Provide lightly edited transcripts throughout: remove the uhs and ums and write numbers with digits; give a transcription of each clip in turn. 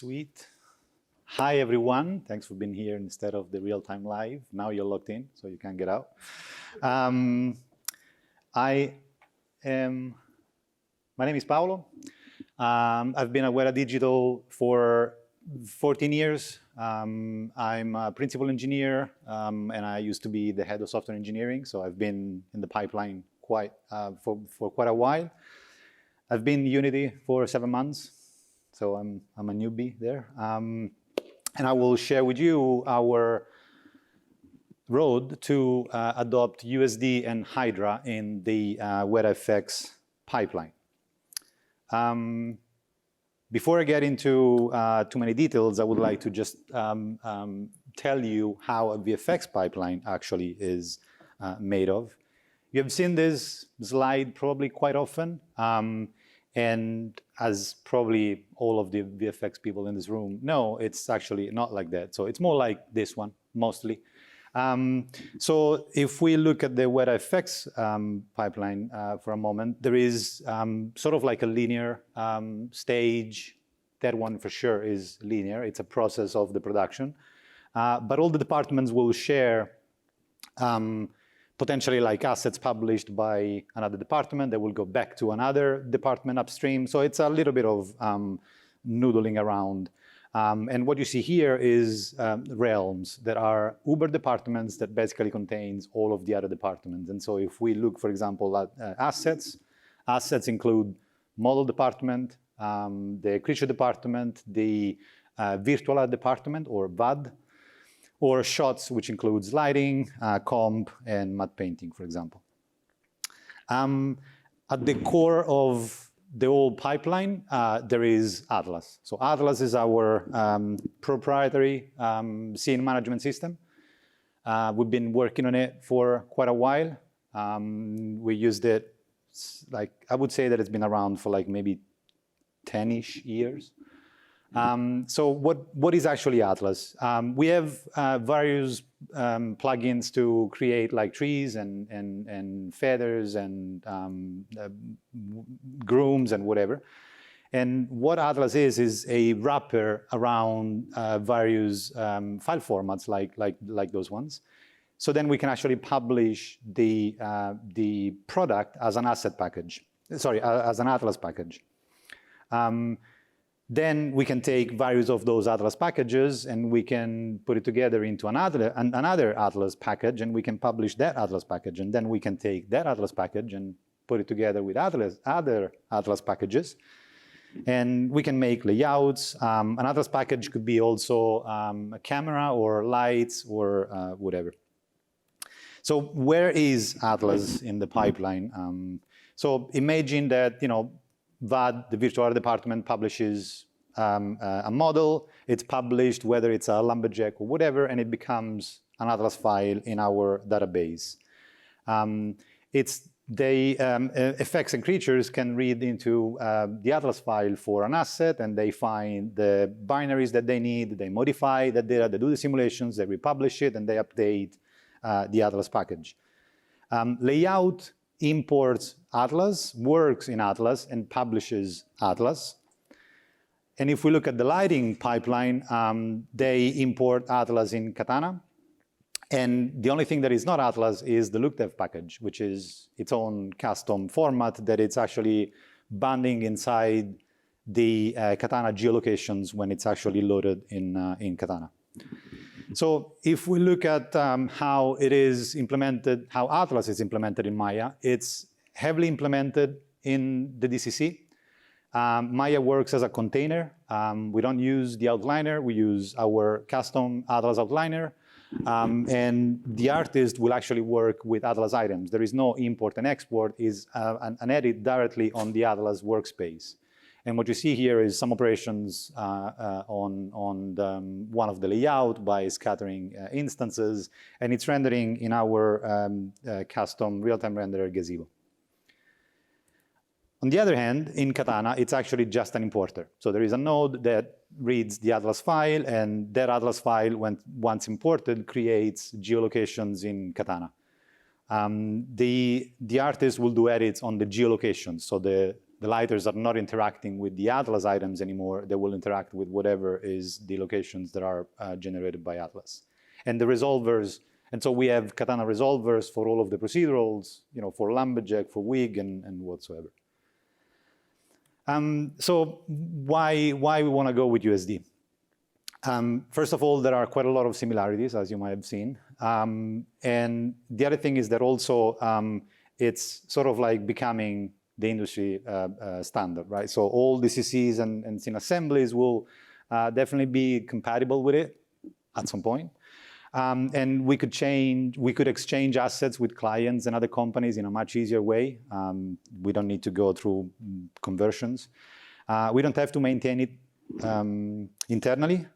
Sweet. Hi, everyone. Thanks for being here instead of the real-time live. Now you're logged in, so you can't get out. My name is Paolo. I've been at Weta Digital for 14 years. I'm a principal engineer, and I used to be the head of software engineering, so I've been in the pipeline for quite a while. I've been in Unity for 7 months, so I'm a newbie there. And I will share with you our road to adopt USD and Hydra in the WetaFX pipeline. Before I get into too many details, I would like to just tell you how a VFX pipeline actually is made of. You have seen this slide probably quite often. And as probably all of the VFX people in this room know, it's actually not like that. So it's more like this one, mostly. So if we look at the WetaFX pipeline for a moment, there is sort of like a linear stage. That one for sure is linear. It's a process of the production. But all the departments will share potentially like assets published by another department that will go back to another department upstream. So it's a little bit of noodling around. And what you see here is realms that are Uber departments that basically contains all of the other departments. And so if we look, for example, at assets include model department, the creature department, the virtual art department, or VAD, or shots, which includes lighting, comp, and matte painting, for example. At the core of the whole pipeline, there is Atlas. So Atlas is our proprietary scene management system. We've been working on it for quite a while. We used it, like, I would say that it's been around for like maybe 10-ish years. So what is actually Atlas? We have various plugins to create like trees and feathers and grooms and whatever. And what Atlas is a wrapper around various file formats like those ones. So then we can actually publish the product as an asset package. Sorry, as an Atlas package. Then we can take various of those Atlas packages and we can put it together into another Atlas package, and we can publish that Atlas package. And then we can take that Atlas package and put it together with other Atlas packages. And we can make layouts. An Atlas package could be also a camera or lights or whatever. So where is Atlas in the pipeline? So imagine that, you know, VAD, the virtual art department, publishes a model. It's published, whether it's a lumberjack or whatever, and it becomes an Atlas file in our database. Effects and creatures can read into the Atlas file for an asset, and they find the binaries that they need, they modify that data, they do the simulations, they republish it, and they update the Atlas package. Layout imports Atlas, works in Atlas, and publishes Atlas. And if we look at the lighting pipeline, they import Atlas in Katana. And the only thing that is not Atlas is the LookDev package, which is its own custom format that it's actually binding inside the Katana geolocations when it's actually loaded in Katana. So if we look at how it is implemented, how Atlas is implemented in Maya, it's heavily implemented in the DCC. Maya works as a container. We don't use the outliner. We use our custom Atlas outliner. And the artist will actually work with Atlas items. There is no import and export. Is an edit directly on the Atlas workspace. And what you see here is some operations on one of the layout by scattering instances, and it's rendering in our custom real-time renderer gazebo. On the other hand, in Katana, it's actually just an importer. So there is a node that reads the Atlas file, and that Atlas file, once imported, creates geolocations in Katana. The artist will do edits on the geolocations, so the the lighters are not interacting with the Atlas items anymore. They will interact with whatever is the locations that are generated by Atlas. And the resolvers, and so we have Katana resolvers for all of the procedurals, for Lumberjack, for Wig, and whatsoever. So why we want to go with USD? First of all, there are quite a lot of similarities, as you might have seen. And the other thing is that also it's sort of like becoming the industry standard, right? So all DCCs and scene assemblies will definitely be compatible with it at some point. And we could exchange assets with clients and other companies in a much easier way. We don't need to go through conversions. We don't have to maintain it internally,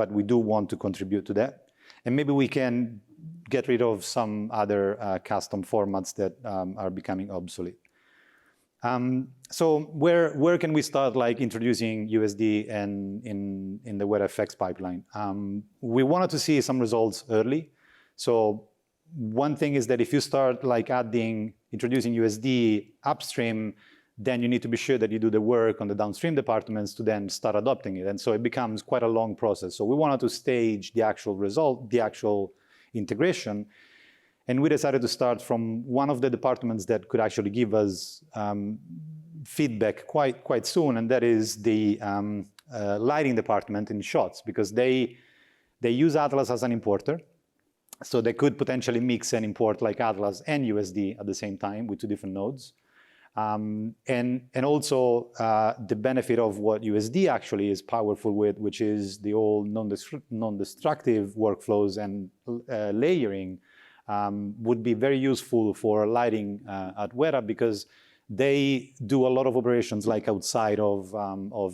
but we do want to contribute to that. And maybe we can get rid of some other custom formats that are becoming obsolete. So where can we start like introducing USD and in the WebFX pipeline? We wanted to see some results early. So one thing is that if you start like introducing USD upstream, then you need to be sure that you do the work on the downstream departments to then start adopting it. And so it becomes quite a long process. So we wanted to stage the actual result, the actual integration. And we decided to start from one of the departments that could actually give us feedback quite soon, and that is the lighting department in Shots, because they use Atlas as an importer. So they could potentially mix and import like Atlas and USD at the same time with two different nodes. And also the benefit of what USD actually is powerful with, which is the old non-destructive workflows and layering, would be very useful for lighting at Weta, because they do a lot of operations like outside of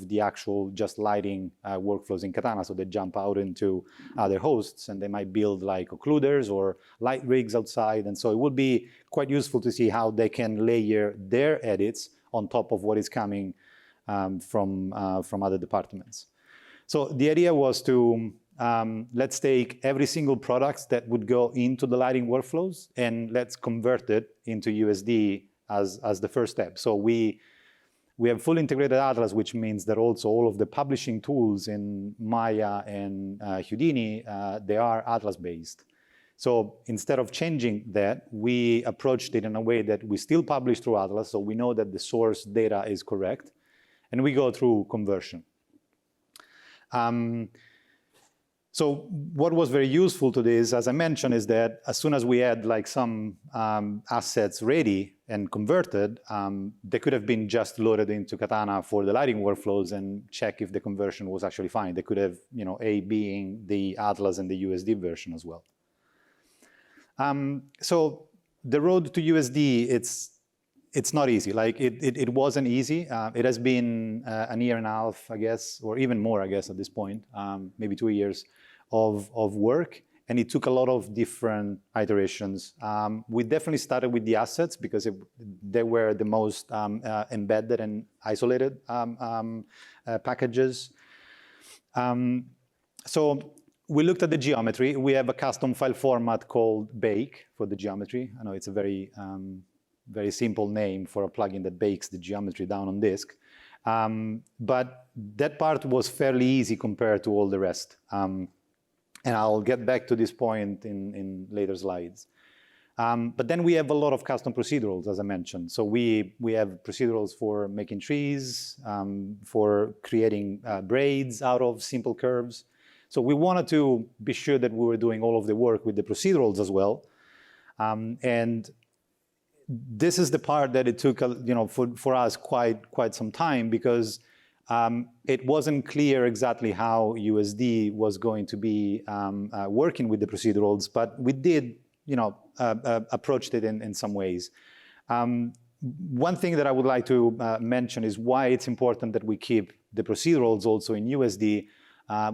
the actual just lighting workflows in Katana. So they jump out into other hosts and they might build like occluders or light rigs outside. And so it would be quite useful to see how they can layer their edits on top of what is coming from other departments. So the idea was to let's take every single product that would go into the lighting workflows and let's convert it into USD as the first step. So we have fully integrated Atlas, which means that also all of the publishing tools in Maya and Houdini, they are Atlas-based. So instead of changing that, we approached it in a way that we still publish through Atlas, so we know that the source data is correct, and we go through conversion. So what was very useful to this, as I mentioned, is that as soon as we had like some assets ready and converted, they could have been just loaded into Katana for the lighting workflows and check if the conversion was actually fine. They could have, A being the Atlas and the USD version as well. So the road to USD, it's not easy. Like it wasn't easy. It has been a year and a half, I guess, or even more, I guess, at this point, maybe 2 years of work. And it took a lot of different iterations. We definitely started with the assets because they were the most embedded and isolated packages. So we looked at the geometry. We have a custom file format called Bake for the geometry. I know it's a very simple name for a plugin that bakes the geometry down on disk. But that part was fairly easy compared to all the rest. And I'll get back to this point in later slides. But then we have a lot of custom procedurals, as I mentioned. So we have procedurals for making trees, for creating braids out of simple curves. So we wanted to be sure that we were doing all of the work with the procedurals as well. And this is the part that it took, for us quite some time, because it wasn't clear exactly how USD was going to be working with the procedurals, but we did, approached it in some ways. One thing that I would like to mention is why it's important that we keep the procedurals also in USD.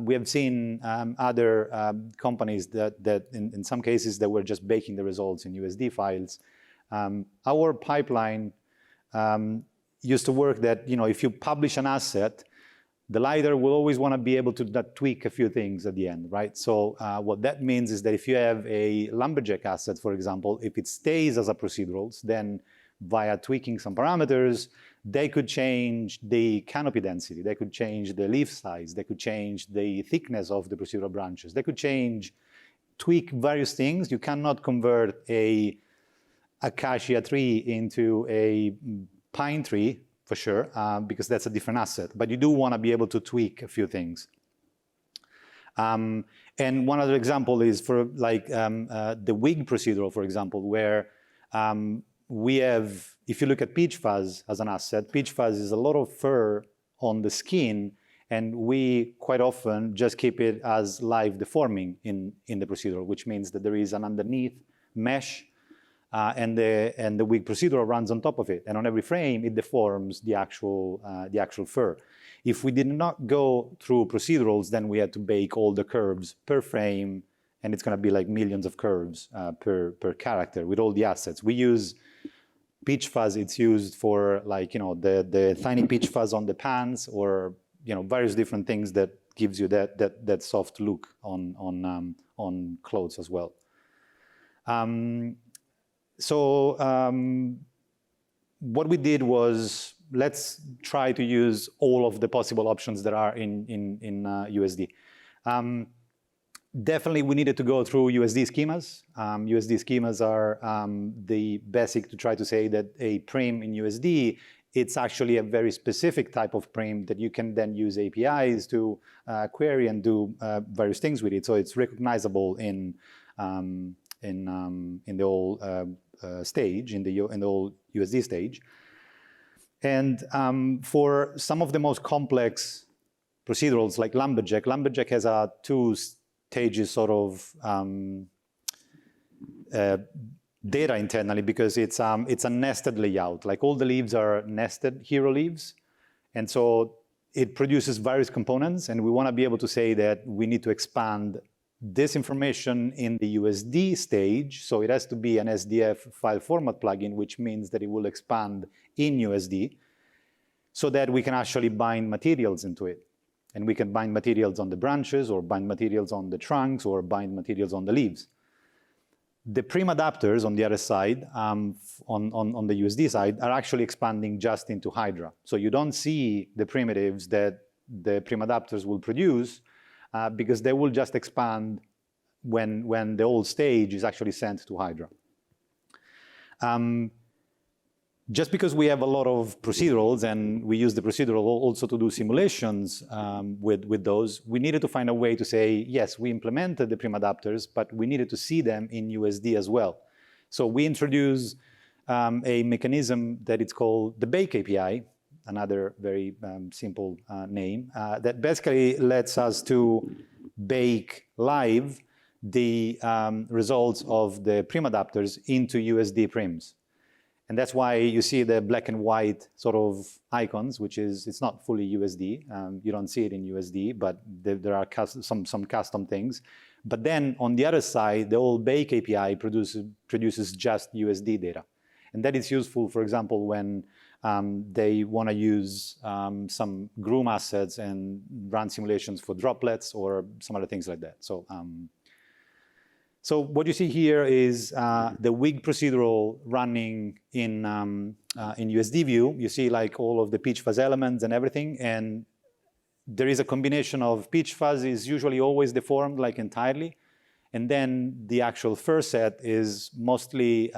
We have seen other companies that in some cases that were just baking the results in USD files. Our pipeline used to work that, if you publish an asset, the lighter will always want to be able to tweak a few things at the end, right? So what that means is that if you have a Lumberjack asset, for example, if it stays as a procedurals, then via tweaking some parameters, they could change the canopy density, they could change the leaf size, they could change the thickness of the procedural branches, they could tweak various things. You cannot convert a acacia tree into a pine tree, for sure, because that's a different asset. But you do want to be able to tweak a few things. And one other example is for like the wig procedural, for example, where we have, if you look at peach fuzz as an asset, peach fuzz is a lot of fur on the skin, and we quite often just keep it as live deforming in the procedural, which means that there is an underneath mesh and the wig procedural runs on top of it. And on every frame, it deforms the actual fur. If we did not go through procedurals, then we had to bake all the curves per frame, and it's going to be like millions of curves per character with all the assets. We use peach fuzz. It's used for like, the tiny peach fuzz on the pants, or various different things that gives you that soft look on clothes as well. What we did was, let's try to use all of the possible options that are in USD. Definitely, we needed to go through USD schemas. USD schemas are the basic to try to say that a prim in USD, it's actually a very specific type of prim that you can then use APIs to query and do various things with it. So it's recognizable in the whole stage, in the whole USD stage. And for some of the most complex procedurals like Lumberjack, Lumberjack has a two stages sort of data internally, because it's a nested layout. Like all the leaves are nested hero leaves. And so it produces various components, and we want to be able to say that we need to expand this information in the USD stage. So it has to be an SDF file format plugin, which means that it will expand in USD, so that we can actually bind materials into it. And we can bind materials on the branches, or bind materials on the trunks, or bind materials on the leaves. The prim adapters on the other side, on the USD side, are actually expanding just into Hydra. So you don't see the primitives that the prim adapters will produce, because they will just expand when the whole stage is actually sent to Hydra. Just because we have a lot of procedurals, and we use the procedural also to do simulations with those, we needed to find a way to say, yes, we implemented the prim adapters, but we needed to see them in USD as well. So we introduced a mechanism that it's called the Bake API, another very simple name, that basically lets us to bake live the results of the prim adapters into USD prims. And that's why you see the black and white sort of icons, which is, it's not fully USD. You don't see it in USD, but there are some custom things. But then on the other side, the whole Bake API produces just USD data. And that is useful, for example, when they want to use some groom assets and run simulations for droplets or some other things like that. So what you see here is the wig procedural running in USD view. You see like all of the peach fuzz elements and everything, and there is a combination of peach fuzz is usually always deformed like entirely, and then the actual fur set is mostly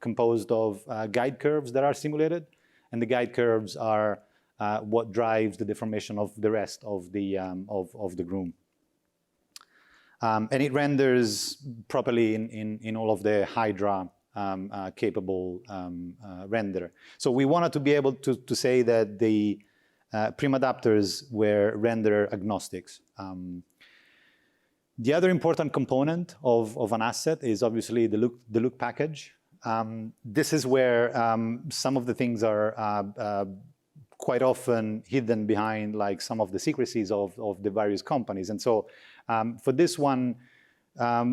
composed of guide curves that are simulated, and the guide curves are what drives the deformation of the rest of the groom. And it renders properly in all of the Hydra capable render. So we wanted to be able to say that the prim adapters were render agnostics. The other important component of an asset is obviously the look package. This is where some of the things are quite often hidden behind like some of the secrecies of the various companies. And so for this one,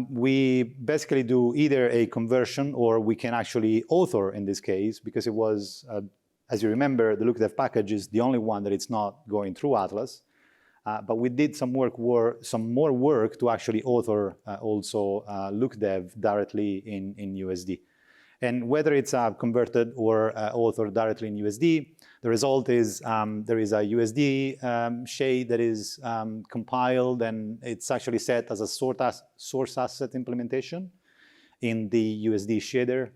we basically do either a conversion, or we can actually author in this case, because it was, as you remember, the lookdev package is the only one that it's not going through Atlas. But we did some more work to actually author also lookdev directly in USD. And whether it's converted or authored directly in USD, the result is there is a USD shade that is compiled, and it's actually set as a source asset implementation in the USD shader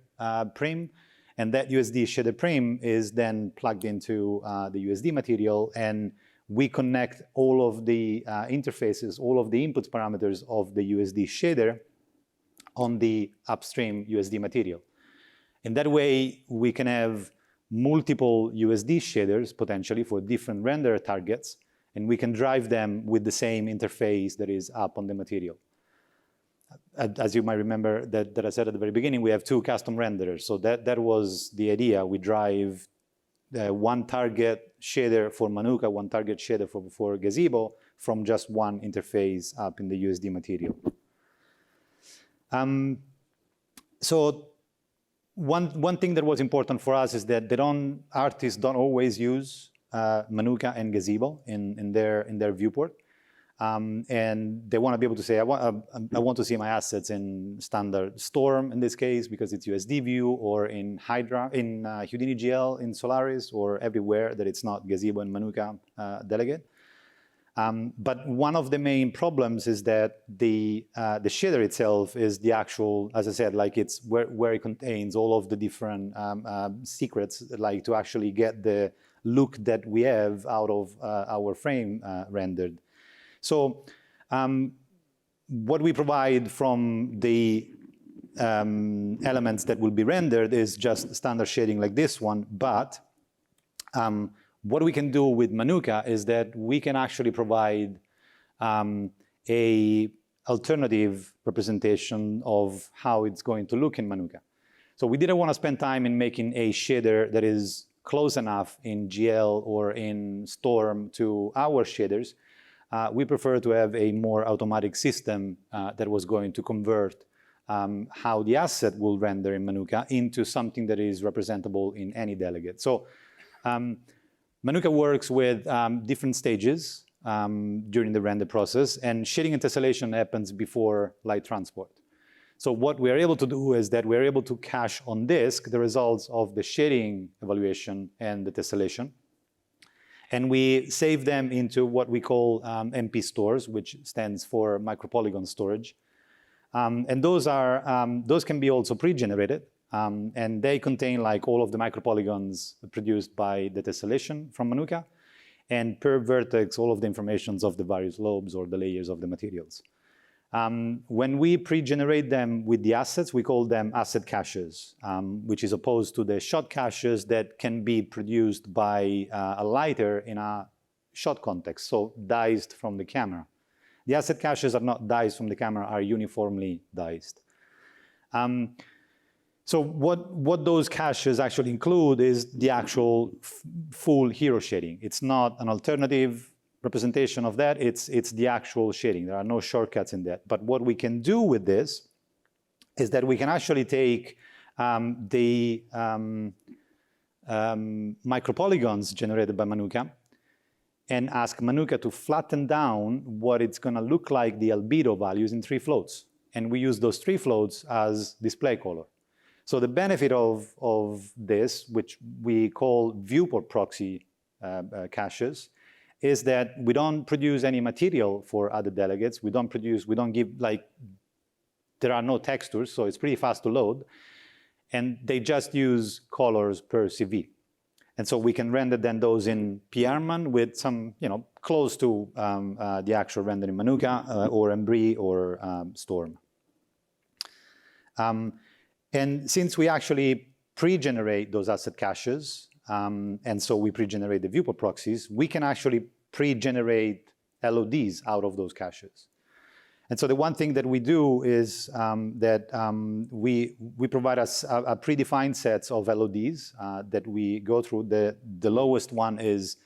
prim. And that USD shader prim is then plugged into the USD material, and we connect all of the interfaces, all of the input parameters of the USD shader on the upstream USD material. In that way, we can have multiple USD shaders potentially for different render targets, and we can drive them with the same interface that is up on the material. As you might remember that I said at the very beginning, we have 2 custom renderers. So that was the idea. We drive one target shader for Manuka, one target shader for Gazebo from just one interface up in the USD material. So one thing that was important for us is that artists don't always use Manuka and Gazebo in their viewport. And they want to be able to say, I want to see my assets in standard Storm in this case because it's USD view, or in Hydra, in Houdini GL, in Solaris, or everywhere that it's not Gazebo and Manuka delegate. But one of the main problems is that the shader itself is the actual, as I said, like it's where it contains all of the different secrets, like to actually get the look that we have out of our frame rendered. So what we provide from the elements that will be rendered is just standard shading like this one, but what we can do with Manuka is that we can actually provide a alternative representation of how it's going to look in Manuka. So we didn't want to spend time in making a shader that is close enough in GL or in Storm to our shaders. We prefer to have a more automatic system that was going to convert how the asset will render in Manuka into something that is representable in any delegate. So Manuka works with different stages during the render process, and shading and tessellation happens before light transport. So what we are able to do is that we're able to cache on disk the results of the shading evaluation and the tessellation. And we save them into what we call MP stores, which stands for micropolygon storage. And those can be also pre-generated. And they contain like all of the micropolygons produced by the tessellation from Manuka, and per vertex, all of the informations of the various lobes or the layers of the materials. When we pre-generate them with the assets, we call them asset caches, which is opposed to the shot caches that can be produced by a lighter in a shot context, so diced from the camera. The asset caches are not diced from the camera, are uniformly diced. So what those caches actually include is the actual full hero shading. It's not an alternative representation of that, it's the actual shading. There are no shortcuts in that. But what we can do with this is that we can actually take the micropolygons generated by Manuka and ask Manuka to flatten down what it's going to look like the albedo values in 3 floats. And we use those 3 floats as display color. So the benefit of this, which we call viewport proxy caches, is that we don't produce any material for other delegates. We don't give, like, there are no textures, so it's pretty fast to load. And they just use colors per CV. And so we can render then those in PRMan with some, close to the actual render in Manuka or Embry or Storm. And since we actually pre-generate those asset caches, and so we pre-generate the viewport proxies, we can actually pre-generate LODs out of those caches. And so the one thing that we do is that we provide us a predefined sets of LODs that we go through. The lowest one is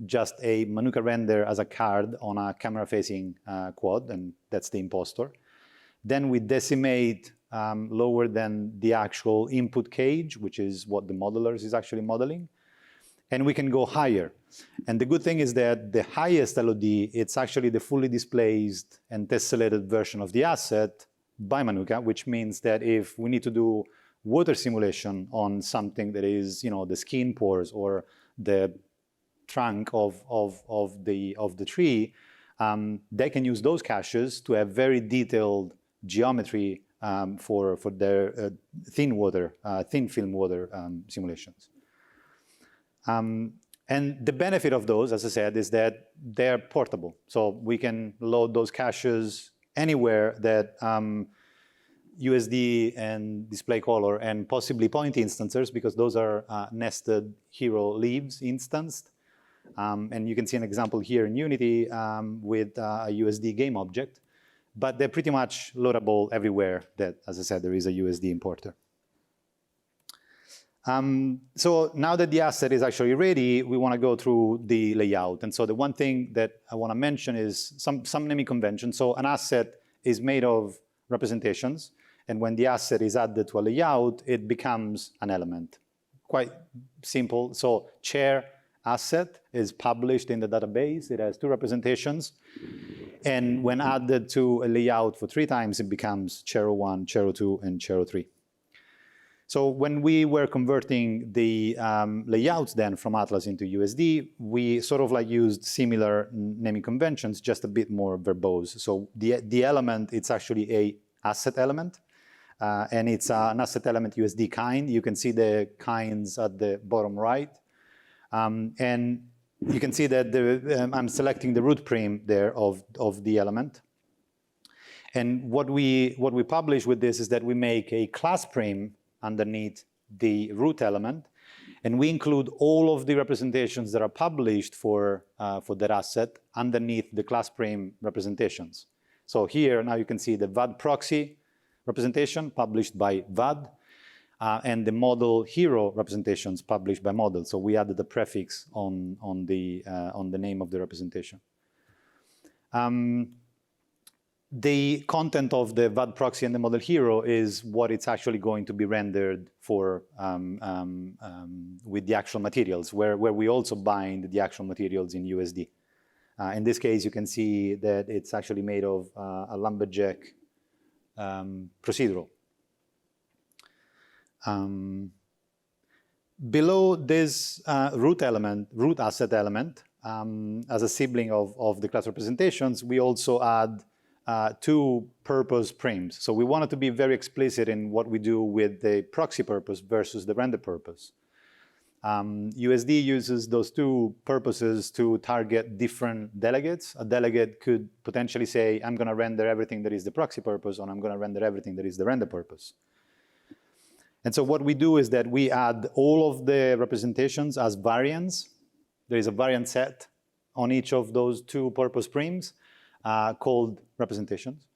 just a Manuka render as a card on a camera-facing quad, and that's the impostor. Then we decimate lower than the actual input cage, which is what the modelers is actually modeling. And we can go higher. And the good thing is that the highest LOD, it's actually the fully displaced and tessellated version of the asset by Manuka, which means that if we need to do water simulation on something that is, the skin pores or the trunk of the tree, they can use those caches to have very detailed geometry for their thin film water simulations. And the benefit of those, as I said, is that they're portable. So we can load those caches anywhere that USD and display color and possibly point instancers, because those are nested hero leaves instanced. And you can see an example here in Unity with a USD game object. But they're pretty much loadable everywhere that, as I said, there is a USD importer. So now that the asset is actually ready, we want to go through the layout. And so the one thing that I want to mention is some naming convention. So an asset is made of representations. And when the asset is added to a layout, it becomes an element. Quite simple. So chair asset is published in the database. It has 2 representations. And when added to a layout for 3 times, it becomes chair 01, chair 02, and chair 03. So when we were converting the layouts then from Atlas into USD, we sort of like used similar naming conventions, just a bit more verbose. So the element, it's actually a asset element, and it's an asset element USD kind. You can see the kinds at the bottom right. And you can see that I'm selecting the root prim there of the element. And what we publish with this is that we make a class prim underneath the root element, and we include all of the representations that are published for that asset underneath the class prim representations. So here now you can see the VAD proxy representation published by VAD, and the model hero representations published by model. So we added the prefix on the name of the representation. The content of the VAD proxy and the model hero is what it's actually going to be rendered for with the actual materials, where we also bind the actual materials in USD. In this case, you can see that it's actually made of a lumberjack procedural. Below this root asset element, as a sibling of the class representations, we also add 2 purpose prims. So we wanted to be very explicit in what we do with the proxy purpose versus the render purpose. USD uses those 2 purposes to target different delegates. A delegate could potentially say, I'm going to render everything that is the proxy purpose, or I'm going to render everything that is the render purpose. And so what we do is that we add all of the representations as variants. There is a variant set on each of those 2 purpose prims called representations.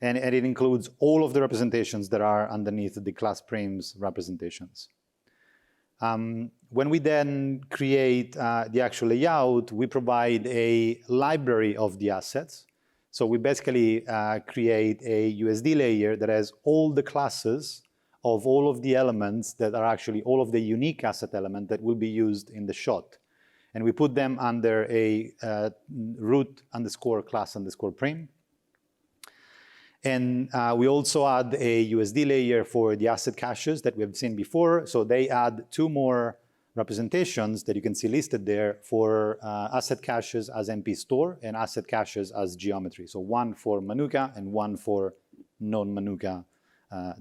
And it includes all of the representations that are underneath the class prims representations. When we then create the actual layout, we provide a library of the assets. So we basically create a USD layer that has all the classes of all of the elements that are actually all of the unique asset element that will be used in the shot. And we put them under a root underscore class underscore prim. And we also add a USD layer for the asset caches that we have seen before. So they add 2 more representations that you can see listed there for asset caches as MP store and asset caches as geometry. So 1 for Manuka and 1 for non-Manuka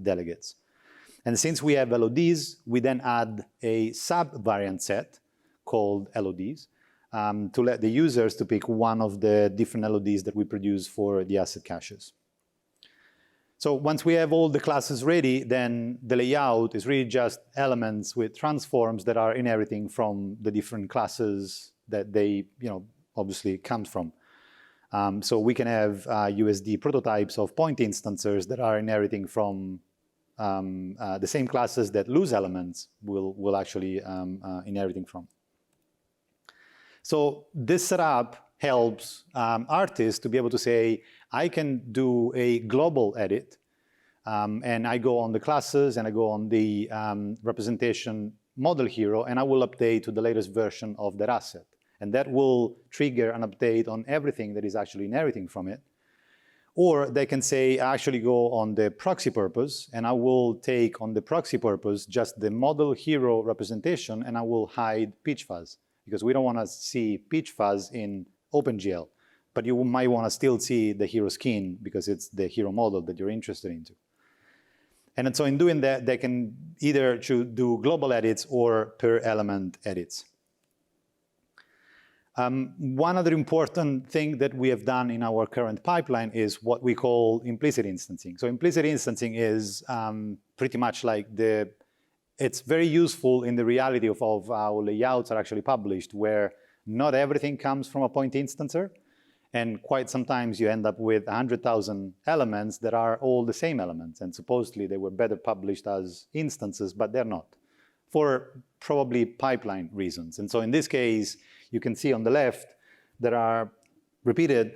delegates. And since we have LODs, we then add a sub-variant set called LODs to let the users to pick one of the different LODs that we produce for the asset caches. So once we have all the classes ready, then the layout is really just elements with transforms that are inheriting from the different classes that they, obviously comes from. So we can have USD prototypes of point instancers that are inheriting from the same classes that loose elements will actually inheriting from. So this setup helps artists to be able to say, I can do a global edit, and I go on the classes and I go on the representation model hero, and I will update to the latest version of that asset. And that will trigger an update on everything that is actually inheriting from it. Or they can say, I actually go on the proxy purpose, and I will take on the proxy purpose just the model hero representation, and I will hide pitch fuzz, because we don't want to see pitch fuzz in OpenGL. But you might want to still see the hero skin, because it's the hero model that you're interested into. And so in doing that, they can either do global edits or per element edits. One other important thing that we have done in our current pipeline is what we call implicit instancing. So implicit instancing is pretty much like it's very useful in the reality of how layouts are actually published, where not everything comes from a point instancer. And quite sometimes you end up with 100,000 elements that are all the same elements. And supposedly they were better published as instances, but they're not, for probably pipeline reasons. And so in this case, you can see on the left, there are repeated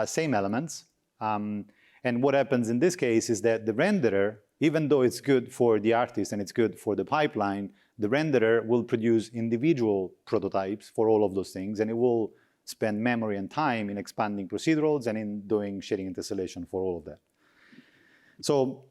same elements. And what happens in this case is that the renderer, even though it's good for the artist and it's good for the pipeline, the renderer will produce individual prototypes for all of those things, and it will spend memory and time in expanding procedurals and in doing shading and tessellation for all of that. So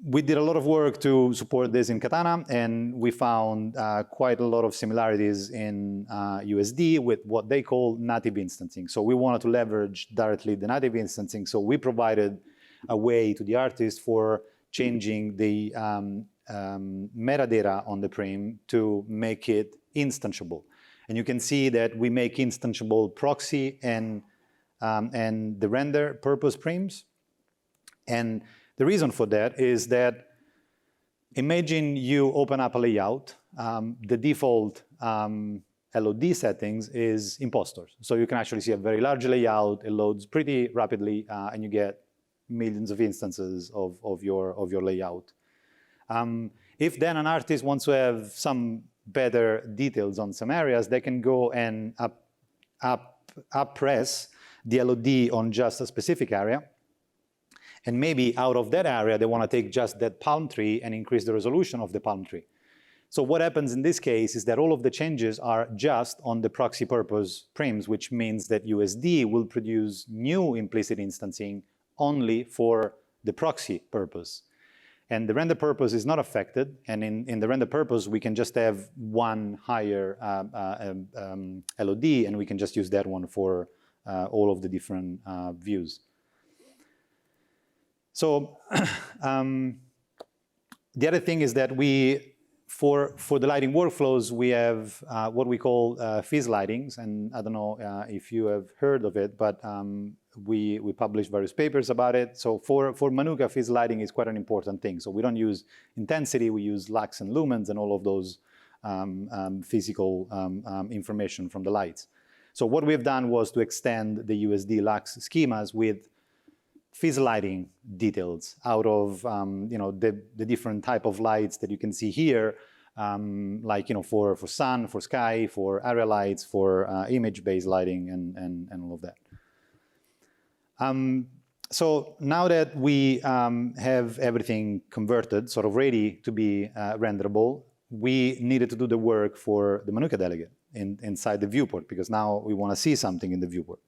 we did a lot of work to support this in Katana, and we found quite a lot of similarities in USD with what they call native instancing. So we wanted to leverage directly the native instancing, so we provided a way to the artist for changing the metadata on the frame to make it instantiable. And you can see that we make instantiable proxy and the render purpose frames. And the reason for that is that imagine you open up a layout. The default LOD settings is imposters. So you can actually see a very large layout. It loads pretty rapidly, and you get millions of instances of your layout. If then an artist wants to have some better details on some areas, they can go and up-press the LOD on just a specific area. And maybe out of that area, they want to take just that palm tree and increase the resolution of the palm tree. So what happens in this case is that all of the changes are just on the proxy purpose frames, which means that USD will produce new implicit instancing only for the proxy purpose. And the render purpose is not affected. And in the render purpose, we can just have one higher LOD, and we can just use that one for all of the different views. So the other thing is that for the lighting workflows, we have what we call fizz lightings. And I don't know if you have heard of it, but we published various papers about it. So for Manuka, fizz lighting is quite an important thing. So we don't use intensity, we use lux and lumens and all of those physical information from the lights. So what we've done was to extend the USD lux schemas with fizz lighting details out of the different type of lights that you can see here, like for sun, for sky, for area lights, for image-based lighting, and all of that. So now that we have everything converted, sort of ready to be renderable, we needed to do the work for the Manuka delegate inside the viewport, because now we want to see something in the viewport.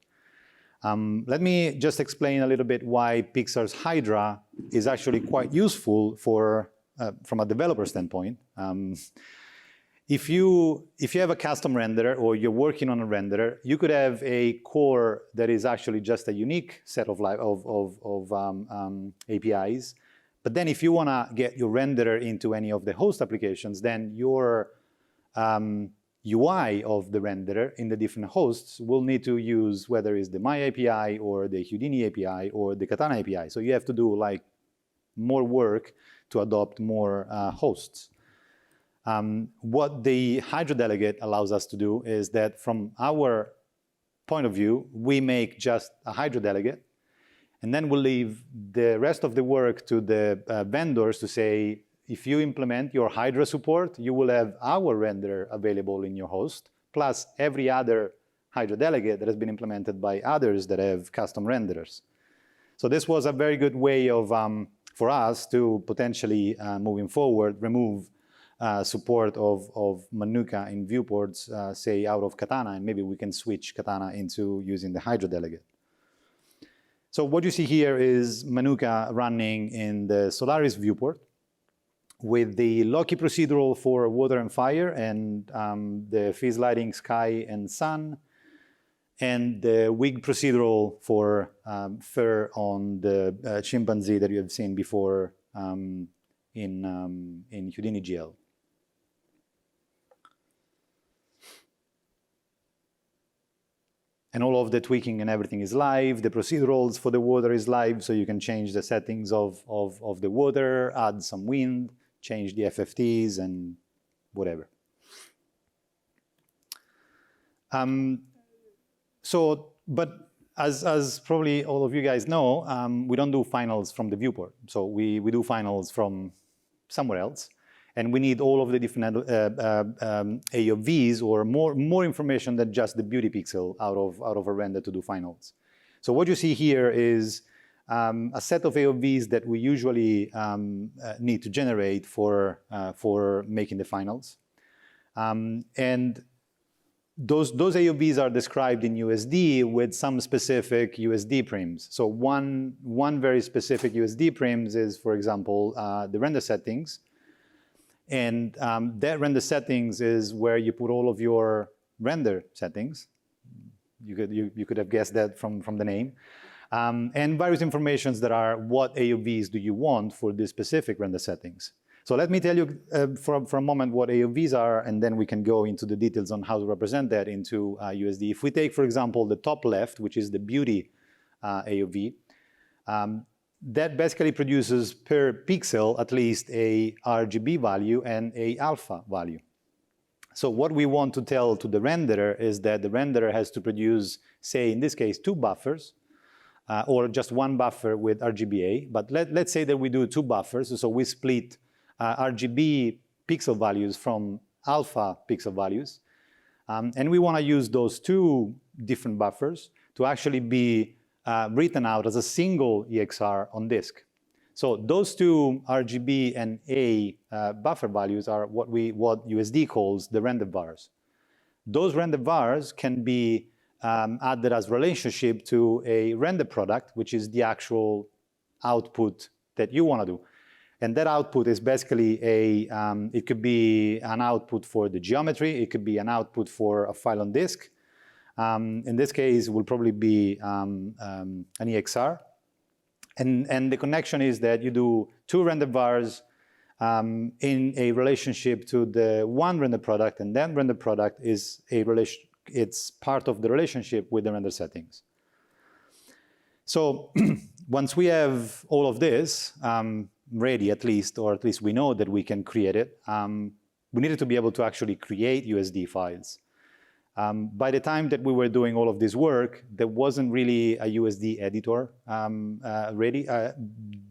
Let me just explain a little bit why Pixar's Hydra is actually quite useful from a developer standpoint. If you have a custom renderer or you're working on a renderer, you could have a core that is actually just a unique set of APIs. But then if you want to get your renderer into any of the host applications, then your UI of the renderer in the different hosts will need to use whether it's the My API or the Houdini API or the Katana API. So you have to do like more work to adopt more hosts. What the Hydra delegate allows us to do is that from our point of view, we make just a Hydra delegate, and then we'll leave the rest of the work to the vendors to say, if you implement your Hydra support, you will have our renderer available in your host, plus every other Hydra delegate that has been implemented by others that have custom renderers. So this was a very good way of, for us to potentially, moving forward, remove support of Manuka in viewports, say out of Katana, and maybe we can switch Katana into using the Hydra delegate. So what you see here is Manuka running in the Solaris viewport with the Loki procedural for water and fire, and the phase lighting sky and sun, and the wig procedural for fur on the chimpanzee that you have seen before in Houdini GL. And all of the tweaking and everything is live. The procedurals for the water is live, so you can change the settings of the water, add some wind, change the FFTs and whatever. But as probably all of you guys know, we don't do finals from the viewport. So we do finals from somewhere else. And we need all of the different AOVs or more information than just the beauty pixel out of a render to do finals. So what you see here is a set of AOVs that we usually need to generate for making the finals. And those AOVs are described in USD with some specific USD prims. So one very specific USD prims is, for example, the render settings. And that render settings is where you put all of your render settings. You could have guessed that from the name. And various informations that are what AOVs do you want for this specific render settings. So let me tell you for a moment what AOVs are, and then we can go into the details on how to represent that into USD. If we take, for example, the top left, which is the beauty AOV, that basically produces per pixel at least a RGB value and a alpha value. So what we want to tell to the renderer is that the renderer has to produce, say, in this case, 2 buffers, or just 1 buffer with RGBA. But let's say that we do 2 buffers, so we split RGB pixel values from alpha pixel values. And we want to use those 2 different buffers to actually be written out as a single EXR on disk. So those 2 RGB and A buffer values are what USD calls the render vars. Those render vars can be added as relationship to a render product, which is the actual output that you want to do. And that output is basically it could be an output for the geometry, it could be an output for a file on disk. In this case, it will probably be an EXR. And the connection is that you do 2 render vars in a relationship to the one render product, and that render product is it's part of the relationship with the render settings. So once we have all of this ready, at least, or at least we know that we can create it, we needed to be able to actually create USD files. By the time that we were doing all of this work, there wasn't really a USD editor ready.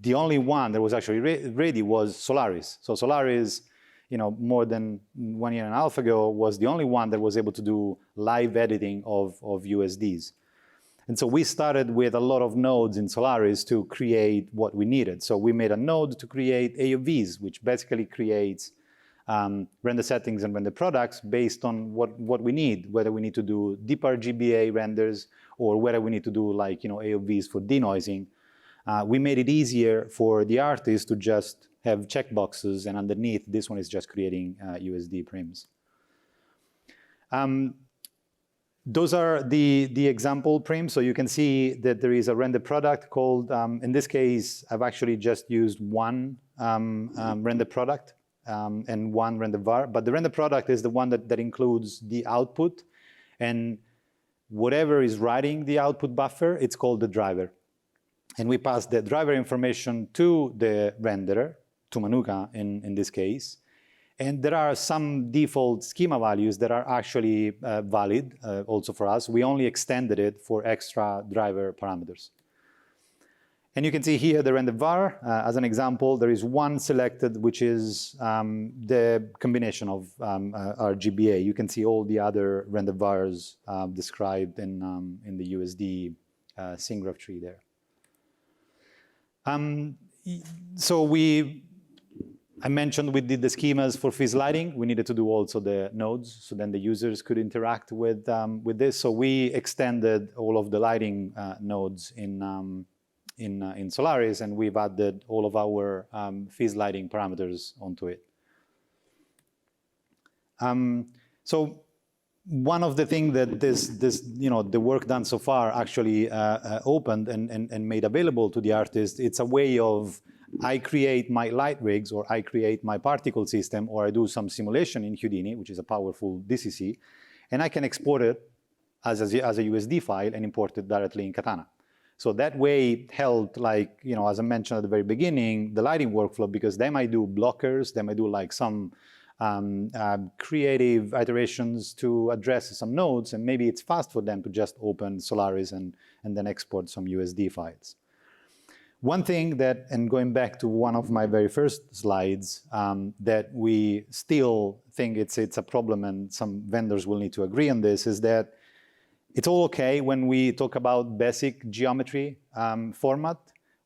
The only one that was actually ready was Solaris. So Solaris, more than 1.5 years ago, was the only one that was able to do live editing of USDs. And so we started with a lot of nodes in Solaris to create what we needed. So we made a node to create AOVs, which basically creates render settings and render products based on what we need, whether we need to do deep RGBA renders or whether we need to do AOVs for denoising. We made it easier for the artist to just have checkboxes, and underneath this one is just creating USD prims. Those are the example prims. So you can see that there is a render product called, in this case, I've actually just used one render product and one render var. But the render product is the one that includes the output. And whatever is writing the output buffer, it's called the driver. And we pass the driver information to the renderer, to Manuka in this case. And there are some default schema values that are actually valid also for us. We only extended it for extra driver parameters. And you can see here the render var. As an example, there is one selected, which is the combination of RGBA. You can see all the other render vars described in the USD SIGGRAPH tree there. So I mentioned we did the schemas for phase lighting. We needed to do also the nodes, so then the users could interact with this. So we extended all of the lighting nodes in in Solaris, and we've added all of our phase lighting parameters onto it. So one of the things that the work done so far actually opened and made available to the artist, it's a way of, I create my light rigs, or I create my particle system, or I do some simulation in Houdini, which is a powerful DCC, and I can export it as a USD file and import it directly in Katana. So that way helped, like, as I mentioned at the very beginning, the lighting workflow, because they might do blockers, they might do like some creative iterations to address some nodes, and maybe it's fast for them to just open Solaris and then export some USD files. One thing that, and going back to one of my very first slides, that we still think it's a problem, and some vendors will need to agree on this, is that it's all okay when we talk about basic geometry format.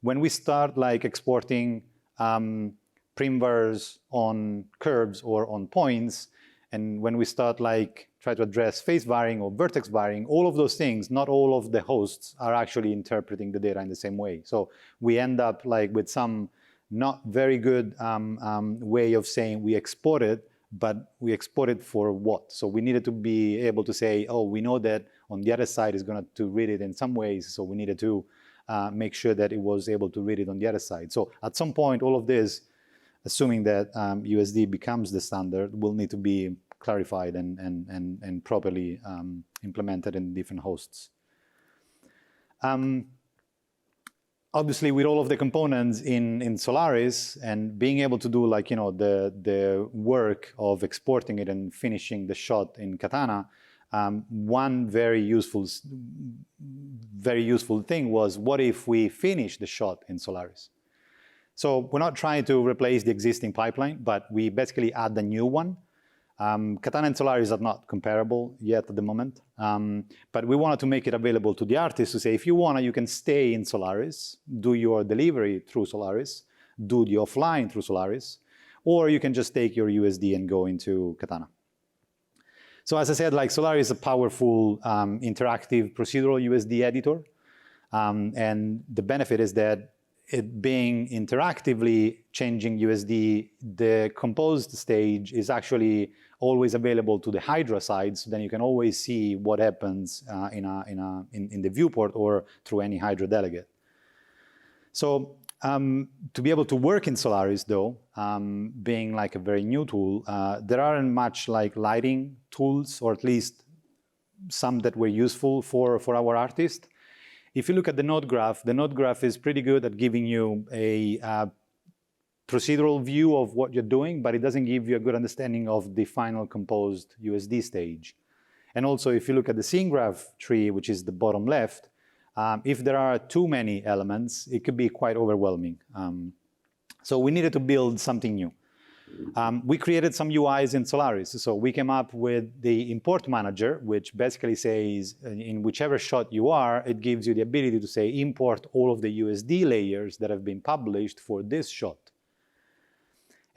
When we start like exporting primvers on curves or on points, and when we start like try to address phase varying or vertex varying, all of those things, not all of the hosts are actually interpreting the data in the same way. So we end up like with some not very good way of saying we export it, but we export it for what? So we needed to be able to say, oh, we know that on the other side is going to read it in some ways, so we needed to make sure that it was able to read it on the other side. So at some point, all of this, assuming that USD becomes the standard, will need to be clarified and properly implemented in different hosts. Obviously, with all of the components in Solaris, and being able to do like the work of exporting it and finishing the shot in Katana, one very useful thing was, what if we finish the shot in Solaris? So we're not trying to replace the existing pipeline, but we basically add a new one. Katana and Solaris are not comparable yet at the moment, but we wanted to make it available to the artist to say, if you want, you can stay in Solaris, do your delivery through Solaris, do the offline through Solaris, or you can just take your USD and go into Katana. So as I said, like Solaris is a powerful interactive procedural USD editor, and the benefit is that it being interactively changing USD, the composed stage is actually always available to the Hydra side, so then you can always see what happens in the viewport or through any Hydra delegate. So to be able to work in Solaris, though, being like a very new tool, there aren't much like lighting tools, or at least some that were useful for our artists. If you look at the node graph is pretty good at giving you a procedural view of what you're doing, but it doesn't give you a good understanding of the final composed USD stage. And also, if you look at the SIGGRAPH tree, which is the bottom left, if there are too many elements, it could be quite overwhelming. So we needed to build something new. We created some UIs in Solaris. So we came up with the import manager, which basically says in whichever shot you are, it gives you the ability to say import all of the USD layers that have been published for this shot.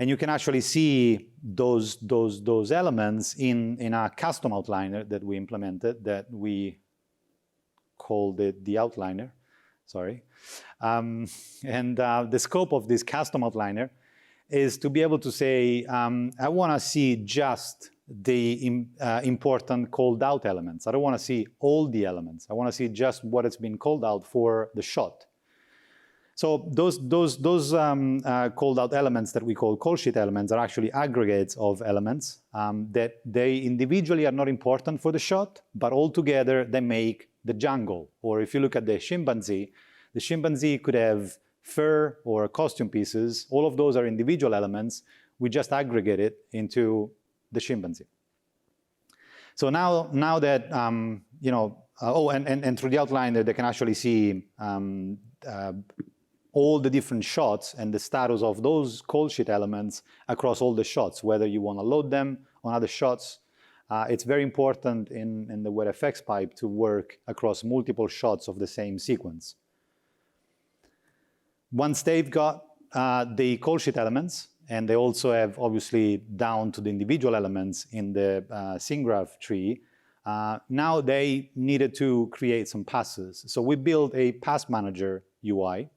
And you can actually see those elements in a custom outliner that we implemented, that we called it the outliner, sorry. The scope of this custom outliner is to be able to say, I want to see just the important called out elements. I don't want to see all the elements. I want to see just what has been called out for the shot. So those called out elements that we call call sheet elements are actually aggregates of elements that they individually are not important for the shot, but all together they make the jungle. Or if you look at the chimpanzee could have fur or costume pieces. All of those are individual elements. We just aggregate it into the chimpanzee. So now that and through the outliner they can actually see all the different shots and the status of those call sheet elements across all the shots, whether you want to load them on other shots. It's very important in the WebFX pipe to work across multiple shots of the same sequence. Once they've got the call sheet elements, and they also have obviously down to the individual elements in the SIGGRAPH tree, now they needed to create some passes. So we built a pass manager UI.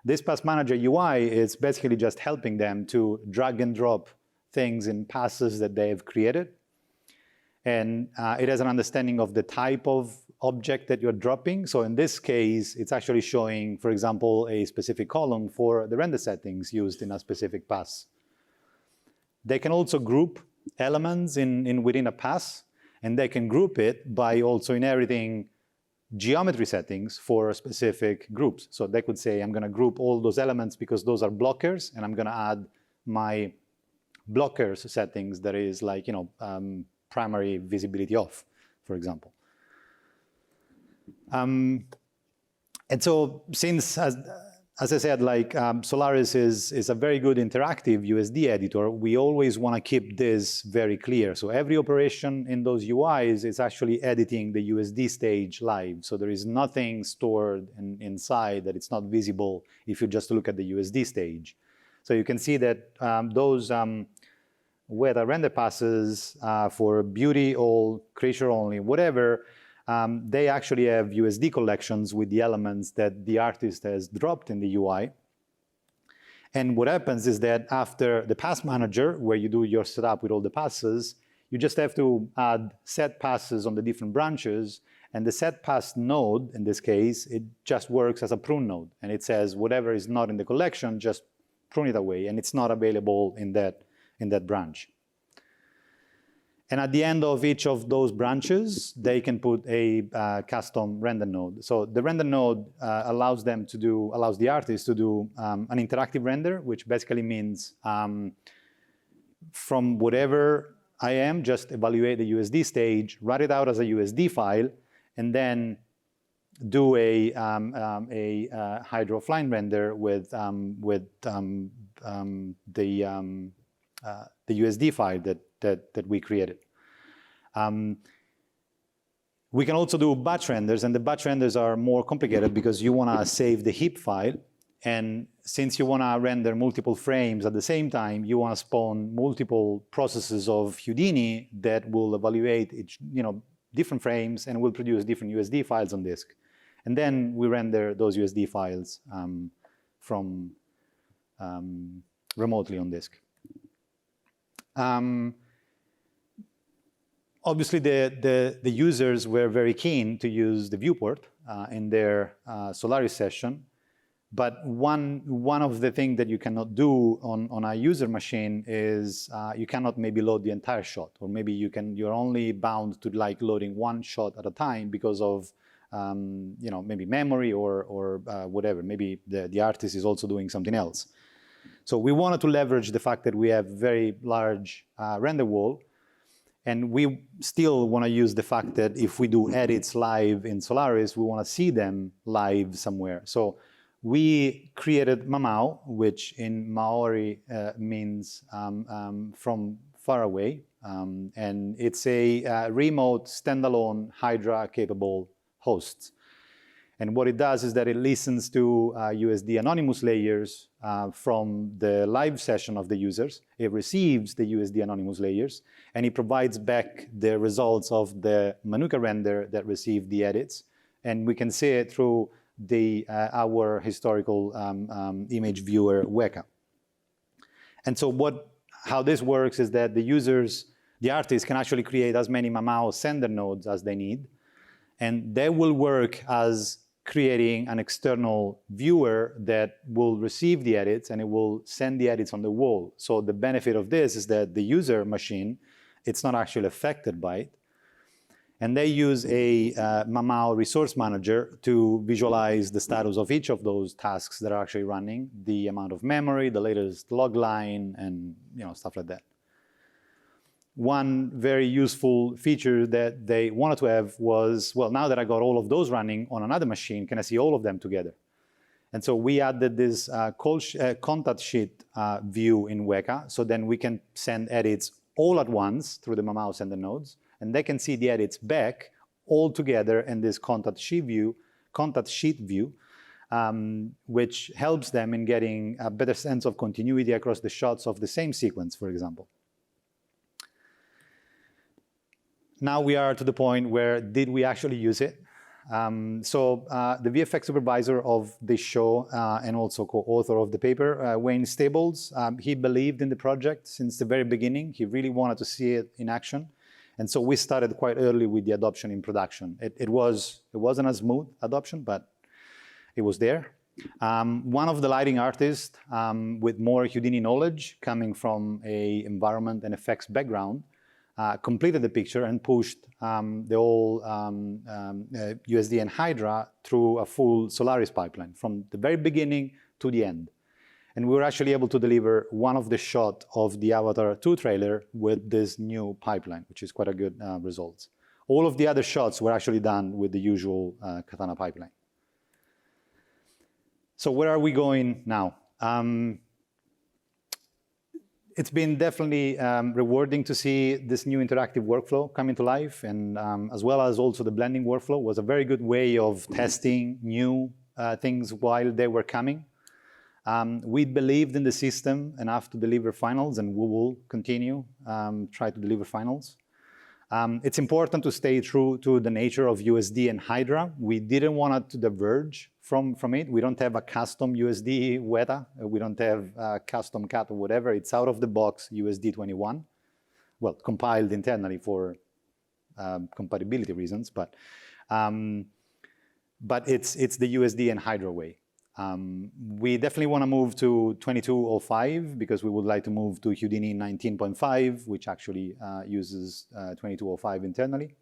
This Pass Manager UI is basically just helping them to drag and drop things in passes that they have created. And it has an understanding of the type of object that you're dropping. So in this case, it's actually showing, for example, a specific column for the render settings used in a specific pass. They can also group elements within a pass, and they can group it by also inheriting geometry settings for specific groups. So they could say, I'm going to group all those elements because those are blockers, and I'm going to add my blockers settings that is like, primary visibility off, for example. And so since, as I said, like Solaris is a very good interactive USD editor, we always want to keep this very clear. So every operation in those UIs is actually editing the USD stage live. So there is nothing stored inside that it's not visible if you just look at the USD stage. So you can see that those whether render passes for beauty or creature only, whatever, they actually have USD collections with the elements that the artist has dropped in the UI. And what happens is that after the pass manager, where you do your setup with all the passes, you just have to add set passes on the different branches. And the set pass node, in this case, it just works as a prune node. And it says whatever is not in the collection, just prune it away. And it's not available in that branch. And at the end of each of those branches, they can put a custom render node. So the render node allows the artist to do an interactive render, which basically means from whatever I am, just evaluate the USD stage, write it out as a USD file, and then do a hydro offline render with the USD file that we created. We can also do batch renders, and the batch renders are more complicated because you want to save the heap file. And since you want to render multiple frames at the same time, you want to spawn multiple processes of Houdini that will evaluate each, different frames and will produce different USD files on disk. And then we render those USD files from remotely on disk. Obviously, the users were very keen to use the viewport in their Solaris session. But one of the things that you cannot do on a user machine is you cannot maybe load the entire shot, or maybe you're only bound to like loading one shot at a time because of maybe memory or whatever. Maybe the artist is also doing something else. So we wanted to leverage the fact that we have very large render wall, and we still want to use the fact that if we do edits live in Solaris, we want to see them live somewhere. So we created Mamau, which in Maori means from far away, and it's a remote standalone Hydra-capable host. And what it does is that it listens to USD anonymous layers from the live session of the users. It receives the USD anonymous layers, and it provides back the results of the Manuka render that received the edits. And we can see it through our historical image viewer, Weka. And so how this works is that the artists can actually create as many Mamau sender nodes as they need, and they will work as creating an external viewer that will receive the edits, and it will send the edits on the wall. So the benefit of this is that the user machine, it's not actually affected by it. And they use a Mamau resource manager to visualize the status of each of those tasks that are actually running, the amount of memory, the latest log line, and stuff like that. One very useful feature that they wanted to have was, well, now that I got all of those running on another machine, can I see all of them together? And so we added this contact sheet view in Weka, so then we can send edits all at once through the Mamau sender nodes, and they can see the edits back all together in this contact sheet view, which helps them in getting a better sense of continuity across the shots of the same sequence, for example. Now we are to the point where did we actually use it? The VFX supervisor of this show and also co-author of the paper, Wayne Stables, he believed in the project since the very beginning. He really wanted to see it in action. And so we started quite early with the adoption in production. It wasn't a smooth adoption, but it was there. One of the lighting artists with more Houdini knowledge coming from a environment and effects background completed the picture and pushed the whole USD and Hydra through a full Solaris pipeline from the very beginning to the end. And we were actually able to deliver one of the shots of the Avatar 2 trailer with this new pipeline, which is quite a good result. All of the other shots were actually done with the usual Katana pipeline. So where are we going now? It's been definitely rewarding to see this new interactive workflow coming to life, and as well as also the blending workflow was a very good way of testing new things while they were coming. We believed in the system enough to deliver finals, and we will continue try to deliver finals. It's important to stay true to the nature of USD and Hydra. We didn't want it to diverge from it. We don't have a custom USD Weta. We don't have a custom cut or whatever. It's out of the box USD 21. Well, compiled internally for compatibility reasons, but it's the USD and Hydra way. We definitely want to move to 2205 because we would like to move to Houdini 19.5, which actually uses 2205 internally.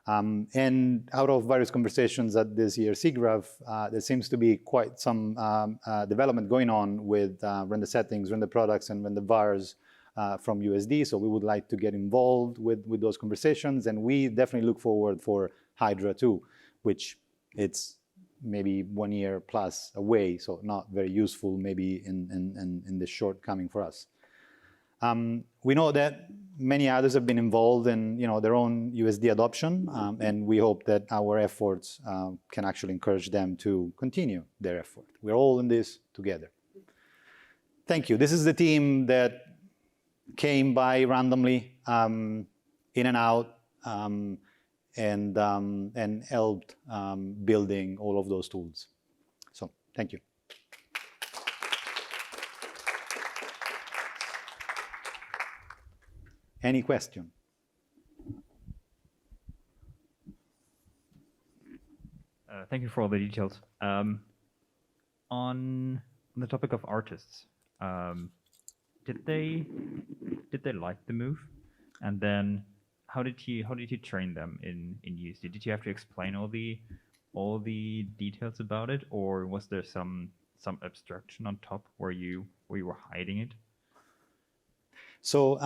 And out of various conversations at this year's SIGGRAPH, there seems to be quite some development going on with render settings, render products, and render vars from USD. So we would like to get involved with those conversations. And we definitely look forward for Hydra 2, which it's maybe 1 year plus away, so not very useful maybe in the short coming for us. We know that many others have been involved in their own USD adoption, and we hope that our efforts can actually encourage them to continue their effort. We're all in this together. Thank you. This is the team that came by randomly, in and out, and helped building all of those tools. So thank you. Any question? Thank you for all the details. On the topic of artists, did they like the move? And then how did you train them in USD? Did you have to explain all the details about it, or was there some abstraction on top where you were hiding it? So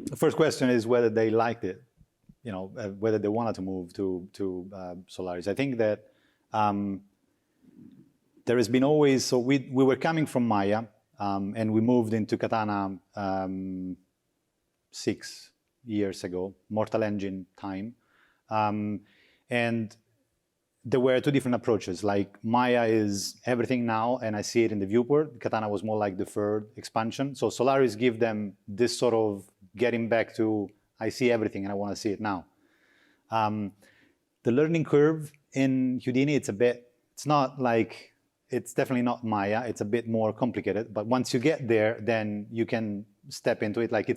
the first question is whether they liked it, whether they wanted to move to Solaris. I think that there has been always, so we were coming from Maya, and we moved into Katana 6 years ago, Mortal Engine time. And there were two different approaches. Like Maya is everything now, and I see it in the viewport. Katana was more like the third expansion. So Solaris give them this sort of getting back to, I see everything and I want to see it now. The learning curve in Houdini, it's definitely not Maya. It's a bit more complicated, but once you get there, then you can step into it. Like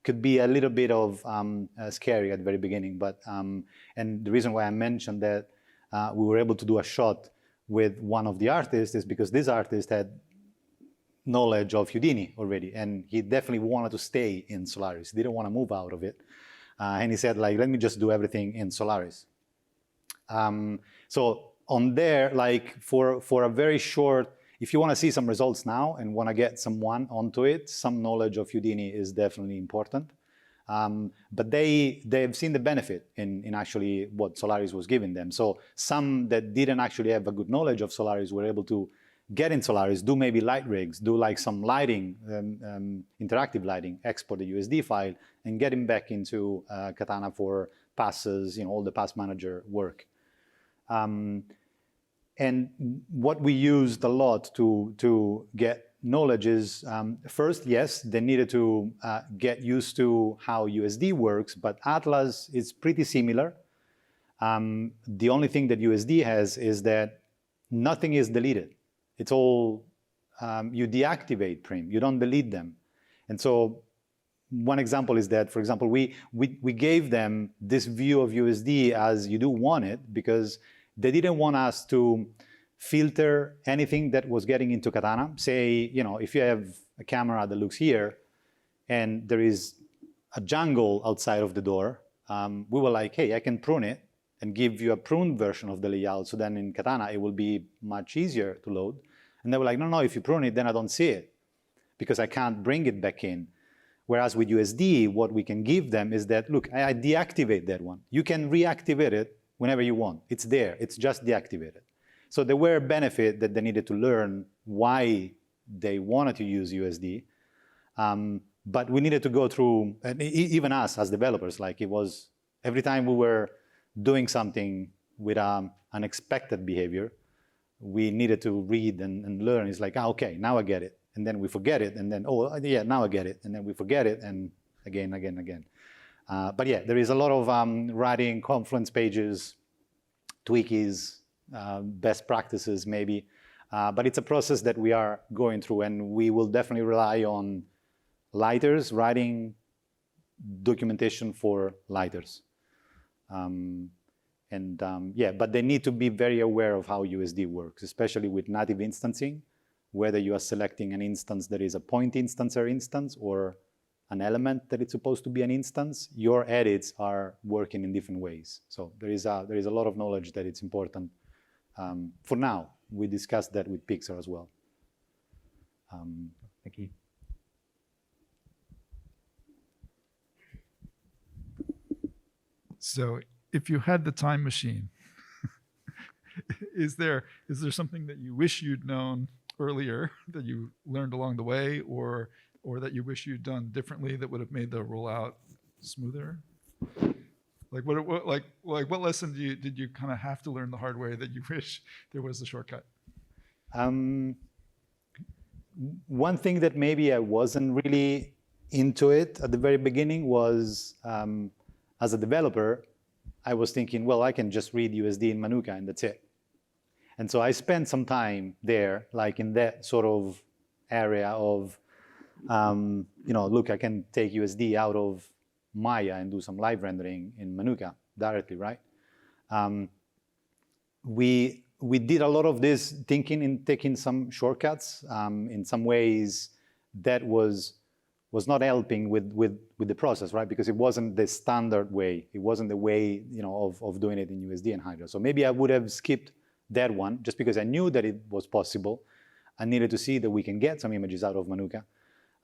could be a little bit of scary at the very beginning, but and the reason why I mentioned that we were able to do a shot with one of the artists is because this artist had knowledge of Houdini already, and he definitely wanted to stay in Solaris. He didn't want to move out of it, and he said, like, let me just do everything in Solaris. So on there, like for a very short, if you want to see some results now and want to get someone onto it, some knowledge of Houdini is definitely important. But they've seen the benefit in actually what Solaris was giving them. So some that didn't actually have a good knowledge of Solaris were able to get in Solaris, do maybe light rigs, do like some lighting, interactive lighting, export the USD file, and getting back into Katana for passes, all the pass manager work. And what we used a lot to get knowledge is, first, yes, they needed to get used to how USD works, but Atlas is pretty similar. The only thing that USD has is that nothing is deleted. It's all, you deactivate prim, you don't delete them. And so one example is that, for example, we gave them this view of USD as you do want it because they didn't want us to filter anything that was getting into Katana. Say, if you have a camera that looks here and there is a jungle outside of the door, we were like, hey, I can prune it and give you a pruned version of the layout. So then in Katana, it will be much easier to load. And they were like, no, if you prune it, then I don't see it because I can't bring it back in. Whereas with USD, what we can give them is that, look, I deactivate that one. You can reactivate it whenever you want. It's there, it's just deactivated. So there were benefits that they needed to learn why they wanted to use USD. But we needed to go through, and even us as developers, like it was, every time we were doing something with unexpected behavior, we needed to read and learn. It's like, okay, now I get it. And then we forget it, and then, oh, yeah, now I get it. And then we forget it, and again. But yeah, there is a lot of writing, Confluence pages, tweakies, best practices maybe. But it's a process that we are going through, and we will definitely rely on lighters, writing documentation for lighters. Yeah, but they need to be very aware of how USD works, especially with native instancing, whether you are selecting an instance that is a point instancer instance or an element that it's supposed to be an instance, your edits are working in different ways. So there is a lot of knowledge that it's important. For now, we discussed that with Pixar as well. Thank you. So if you had the time machine, is there something that you wish you'd known earlier that you learned along the way, or that you wish you'd done differently that would have made the rollout smoother? Like what lesson did you kind of have to learn the hard way that you wish there was a shortcut? One thing that maybe I wasn't really into it at the very beginning was, as a developer, I was thinking, well, I can just read USD in Manuka and that's it. And so I spent some time there, like in that sort of area of, look, I can take USD out of Maya and do some live rendering in Manuka directly, right? We did a lot of this thinking in taking some shortcuts. In some ways, that was not helping with the process, right? Because it wasn't the standard way. It wasn't the way, of doing it in USD and Hydra. So maybe I would have skipped that one just because I knew that it was possible. I needed to see that we can get some images out of Manuka.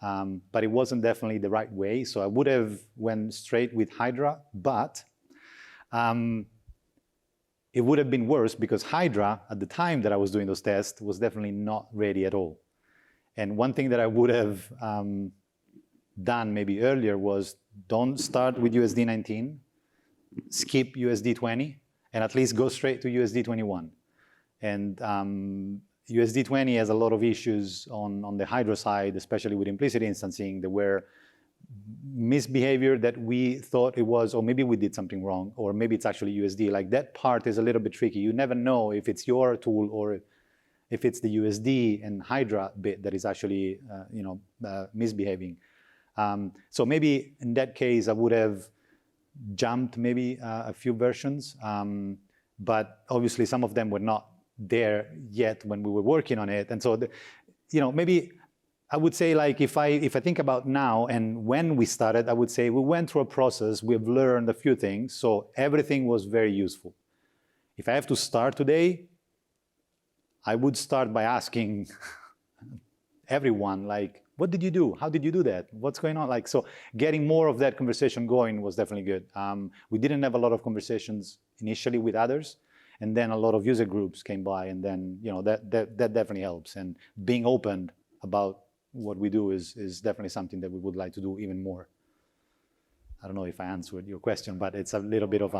But it wasn't definitely the right way. So I would have went straight with Hydra, but it would have been worse because Hydra, at the time that I was doing those tests, was definitely not ready at all. And one thing that I would have done maybe earlier was don't start with USD 19, skip USD 20, and at least go straight to USD 21. And USD 20 has a lot of issues on the Hydra side, especially with implicit instancing. There were misbehavior that we thought it was, or maybe we did something wrong, or maybe it's actually USD. Like that part is a little bit tricky. You never know if it's your tool or if it's the USD and Hydra bit that is actually, misbehaving. So maybe in that case, I would have jumped maybe a few versions, but obviously some of them were not there yet when we were working on it. And so, maybe I would say, like, if I think about now and when we started, I would say we went through a process, we've learned a few things, so everything was very useful. If I have to start today, I would start by asking everyone, like, what did you do? How did you do that? What's going on? Like, so getting more of that conversation going was definitely good. We didn't have a lot of conversations initially with others, and then a lot of user groups came by, and then, that definitely helps. And being open about what we do is definitely something that we would like to do even more. I don't know if I answered your question, but it's a little bit of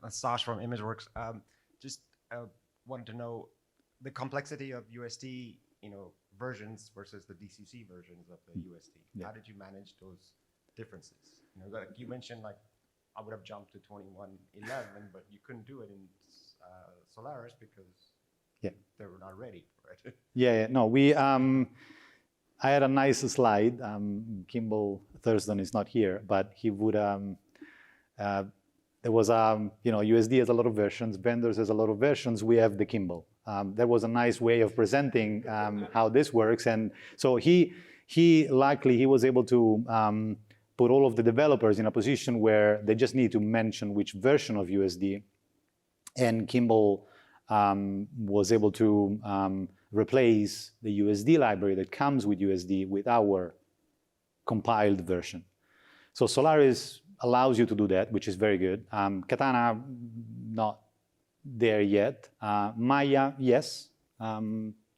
Sash from ImageWorks. Just wanted to know the complexity of USD, versions versus the DCC versions of the USD. Yeah. How did you manage those differences? Like you mentioned, like I would have jumped to 2111, but you couldn't do it in Solaris because they were not ready for it. Yeah, no, I had a nice slide. Kimball Thurston is not here, but he would, there was, USD has a lot of versions, Vendors has a lot of versions, we have the Kimball. There was a nice way of presenting how this works. And so luckily, he was able to put all of the developers in a position where they just need to mention which version of USD. And Kimball was able to replace the USD library that comes with USD with our compiled version. So Solaris allows you to do that, which is very good. Katana, not there yet. Maya, yes,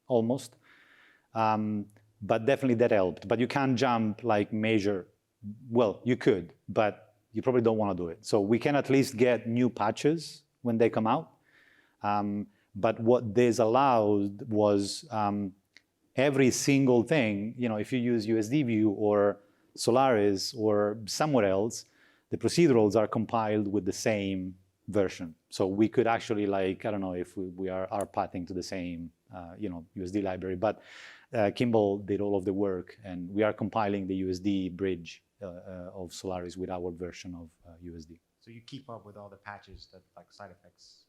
almost. But definitely that helped. But you can't jump like major. Well, you could, but you probably don't want to do it. So we can at least get new patches when they come out. But what this allowed was every single thing, if you use USD View or Solaris or somewhere else, the procedurals are compiled with the same version. So we could actually, like, I don't know if we are pathing to the same, USD library, but Kimball did all of the work, and we are compiling the USD bridge of Solaris with our version of USD. So you keep up with all the patches that, like, side effects,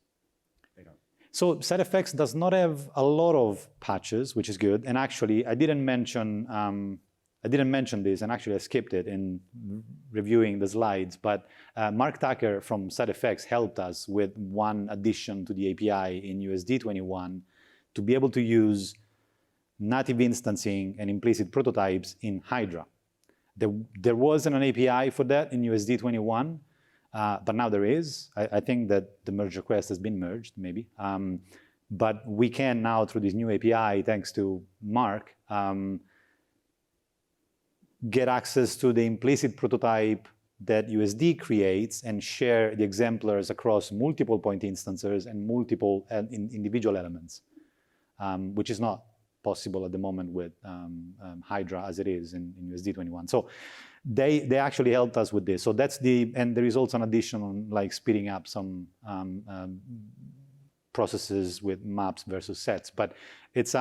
they don't. So side effects does not have a lot of patches, which is good. And actually, I didn't mention this, and actually I skipped it in reviewing the slides. But Mark Tucker from Side Effects helped us with one addition to the API in USD 21 to be able to use native instancing and implicit prototypes in Hydra. There wasn't an API for that in USD 21. But now there is. I think that the merge request has been merged, maybe. But we can now, through this new API, thanks to Mark, get access to the implicit prototype that USD creates and share the exemplars across multiple point instances and multiple individual elements, which is not possible at the moment with Hydra as it is in USD 21. So they actually helped us with this. So that's and there is also an addition on like speeding up some processes with maps versus sets. But it's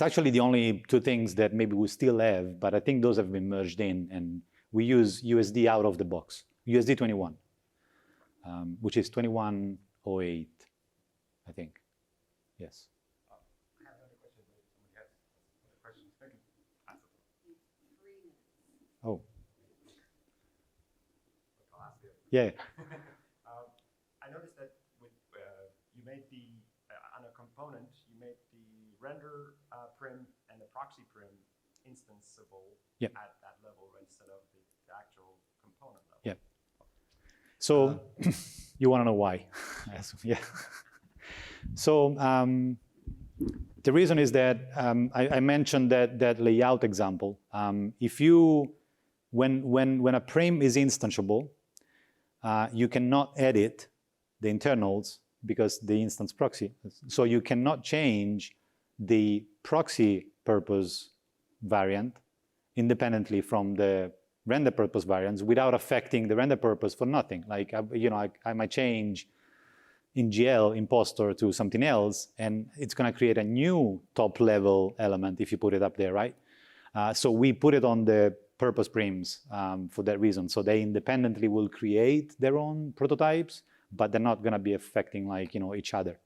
actually the only two things that maybe we still have, but I think those have been merged in, and we use USD out of the box, USD 21, which is 2108, I think. Yes. I have another question. Somebody has a question. Oh. I'll ask it. Yeah. I noticed that with you made on a component, you made the render prim and the proxy prim instanceable at that level instead of the actual component level. Yeah. So you want to know why? Yeah. So the reason is that I mentioned that layout example. If you, when a prim is instantiable, you cannot edit the internals because the instance proxy. So you cannot change the proxy purpose variant independently from the render purpose variants without affecting the render purpose for nothing. Like, I might change in GL imposter to something else, and it's going to create a new top level element if you put it up there, right? So we put it on the purpose prims for that reason. So they independently will create their own prototypes, but they're not going to be affecting like, each other.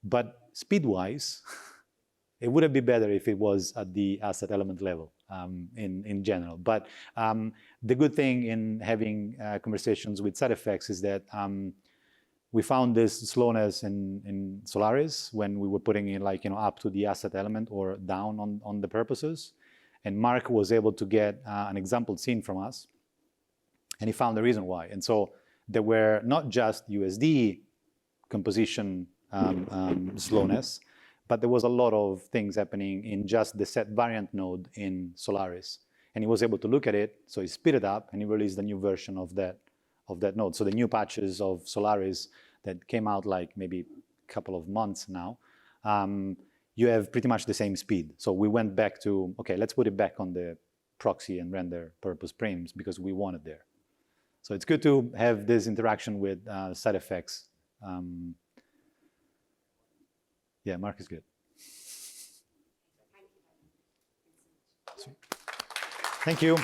But speed-wise, it would have been better if it was at the asset element level in general. But the good thing in having conversations with side effects is that we found this slowness in Solaris when we were putting it like, up to the asset element or down on the purposes. And Mark was able to get an example scene from us, and he found the reason why. And so there were not just USD composition slowness, but there was a lot of things happening in just the set variant node in Solaris. And he was able to look at it, so he sped it up, and he released a new version of that node. So the new patches of Solaris that came out like maybe a couple of months now, you have pretty much the same speed. So we went back to, okay, let's put it back on the proxy and render purpose prims because we want it there. So it's good to have this interaction with side effects. Yeah, Mark is good. Thank you.